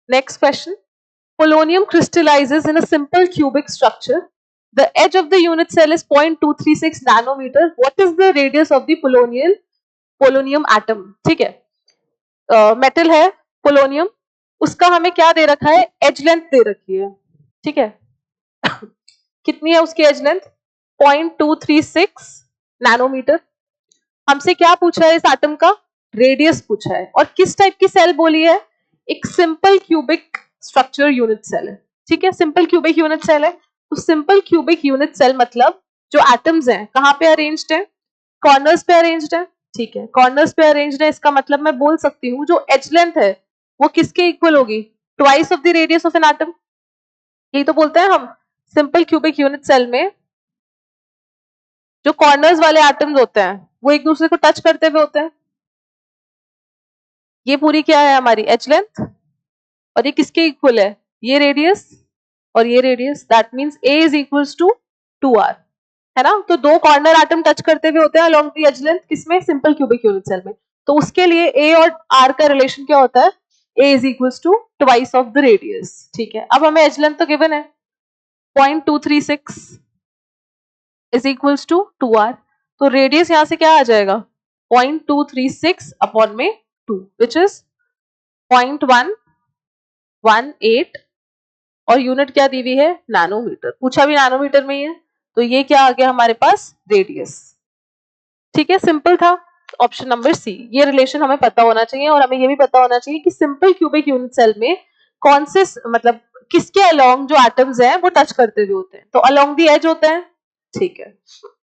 Next question. Polonium crystallizes in a simple cubic structure. The edge of the unit cell is 0.236 nanometer. What is the radius of the polonium atom? ठीक है, metal है polonium, उसका हमें क्या दे रखा है, as length दे रखी है, ठीक है। कितनी है उसकी एज लेंथ? 0.236 नैनोमीटर। हमसे क्या पूछा है, इस एटम का रेडियस पूछा है, और किस टाइप की सेल बोली है, एक simple cubic structure unit cell है, ठीक है। सिंपल क्यूबिक यूनिट सेल है, तो सिंपल क्यूबिक यूनिट सेल मतलब जो एटम्स हैं कहाँ पे अरेंज्ड है, कॉर्नर्स पे अरेंज्ड है, ठीक है। कॉर्नर्स पे अरेंज्ड है, इसका मतलब मैं बोल सकती हूँ जो एज लेंथ है वो किसके इक्वल होगी, twice of the radius of an atom. यही तो बोलते हैं हम, सिंपल क्यूबिक यूनिट सेल में जो कॉर्नर्स वाले एटम्स होते हैं वो एक दूसरे को टच करते हुए होते हैं। ये पूरी क्या है हमारी एज लेंथ, और ये किसके इक्वल है, ये रेडियस और ये radius, that means a is equals to 2r, है ना। तो दो कॉर्नर एटम टच करते हुए होते हैं अलोंग द एज लेंथ, किसमें, सिंपल क्यूबिक यूनिट सेल में। तो उसके लिए a और r का रिलेशन क्या होता है, a is equals to twice of the radius, ठीक है। अब हमें एज लेंथ तो गिवन है 0.236 इज इक्वल्स टू 2r, तो रेडियस यहां से क्या आ जाएगा, 0.236 अपॉन में 2 विच इज 0.118, और यूनिट क्या दी हुई है, नैनोमीटर, पूछा भी नैनोमीटर में ही है, तो ये क्या आ गया हमारे पास, रेडियस, ठीक है। सिंपल था, ऑप्शन नंबर सी। ये रिलेशन हमें पता होना चाहिए, और हमें ये भी पता होना चाहिए कि सिंपल क्यूबिक यूनिट सेल में कौन से मतलब किसके अलोंग जो एटम्स हैं वो टच करते हुए होते हैं, तो अलोंग दी एज होते हैं, ठीक है।